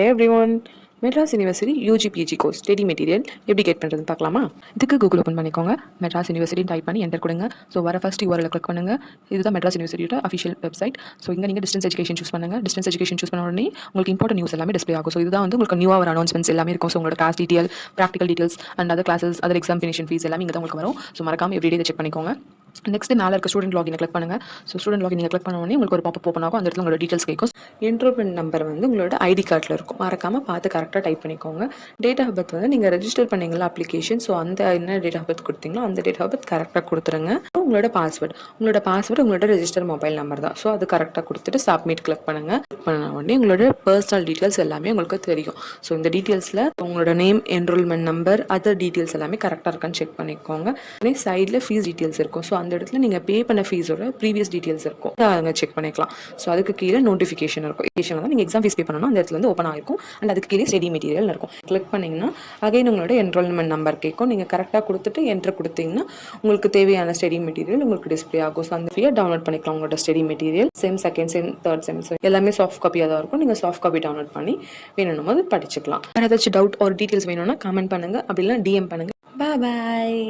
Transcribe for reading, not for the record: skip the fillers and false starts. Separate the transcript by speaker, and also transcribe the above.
Speaker 1: Hey everyone, Madras university UG PG course study material எப்படி get பண்ணுறதுன்னு பார்க்கலாமா? இதுக்கு கூகுள் ஓப்பன் பண்ணிக்கோங்க. மெட்ராஸ் யூனிவர்சிட்டி டைப் பண்ணி என்டர் கொடுங்க. ஸோ வர ஃபர்ஸ்ட் URL கிளிக் பண்ணுங்க. இதுதான் மெட்ராஸ் யூனிவர்சிட்டியோட அஃபிஷியல் வெப்சைட். ஸோ இங்கே நீங்கள் டிஸ்டன்ஸ் எஜுகேஷன் சூஸ் பண்ணுங்க. டிஸ்டன்ஸ் எஜுகேஷன் சூஸ் பண்ண உடனே உங்களுக்கு இம்பார்ட்டன்ட் நியூஸ் எல்லாமே டிஸ்ப்ளே ஆகும். ஸோ இதுதான் வந்து உங்களுக்கு நியூவாக வர அனௌன்ஸ்மெண்ட்ஸ் எல்லாமே இருக்கும். ஸோ உங்களோட class detail, practical details and other classes, other examination fees எல்லாமே இங்கே தான் உங்களுக்கு வரும். ஸோ மறக்காம எவ்ரிடே இதை செக் பண்ணிக்கோங்க. நெக்ஸ்ட் மேலே இருக்க ஸ்டூடெண்ட் லாகினை கிளிக் பண்ணுங்க. ஸோ ஸ்டூடெண்ட் லாகின் நீங்கள் கிளிக் பண்ண உடனே உங்களுக்கு ஒரு பாப்பப் ஓப்பன் ஆகும். அந்த இடத்துல உங்களோட டீட்டெயில்ஸ் கேட்கும். என்ரோல்மெண்ட் நம்பர் வந்து உங்களோட ஐடி கார்டில் இருக்கும். மறக்காமல் பார்த்து கரெக்டாக டைப் பண்ணிக்கோங்க. டேட் ஆஃப் பர்த் வந்து நீங்கள் ரெஜிஸ்டர் பண்ணீங்களா அப்ளிகேஷன், ஸோ அந்த என்ன டேட் ஆஃப் பர்த் கொடுத்தீங்களோ அந்த டேட் ஆஃப் பர்த் கரெக்டாக கொடுத்துருங்க. உங்களோட பாஸ்வேர்டு உங்களோட ரெஜிஸ்டர் மொபைல் நம்பர் தான். ஸோ அது கரெக்டாக கொடுத்துட்டு சப்மிட் கிளிக் பண்ணுங்க. கிளிக் பண்ண உடனே உங்களோட பர்சனல் டீட்டெயில்ஸ் எல்லாமே உங்களுக்கு தெரியும். ஸோ இந்த டீட்டெயில்ஸில் உங்களோட name, enrolment number, other details எல்லாமே கரெக்டாக இருக்கான்னு செக் பண்ணிக்கோங்க. உடனே சைடில் ஃபீஸ் டீட்டெயில்ஸ் இருக்கும். ஸோ அந்த இடத்துல நீங்கள் பே பண்ண ஃபீஸோட ப்ரீவியஸ் டீட்டெயில்ஸ் இருக்கும். அங்கே செக் பண்ணிக்கலாம். ஸோ அதுக்கு கீழே நோட்டிஃபிகேஷன் இருக்கும். தான் நீங்கள் எக்ஸாம் ஃபீஸ் பே பண்ணணும். அந்த இடத்துல வந்து ஓப்பன் ஆகிருக்கும். அண்ட் அதுக்கு கீழே ஸ்டடி மெட்டீரியல் இருக்கும். கிளிக் பண்ணிங்கன்னா அகைன் உங்களோட என்ரோல்மெண்ட் நம்பர் கேட்கும். நீங்கள் கரெக்டாக கொடுத்துட்டு என்ட்ரு கொடுத்தீங்கன்னா உங்களுக்கு தேவையான ஸ்டடி மெட்டீரியல் உங்களுக்கு டிஸ்பிளே ஆகும். ஸோ அந்த ஃப்ரீயாக டவுன்லோட் பண்ணிக்கலாம். உங்களோட study material sem second sem third செம் எல்லாமே சாஃப்ட் காப்பியாக தான் இருக்கும். நீங்கள் சாஃப்ட் காப்பி டவுன்லோட் பண்ணி வேணும் போது படிச்சுக்கலாம். வேறு ஏதாச்சும் டவுட் ஒரு டீட்டெயில்ஸ் வேணும்னா கமெண்ட் பண்ணுங்கள். அப்படி இல்லைனா DM பண்ணுங்கள். பாய்.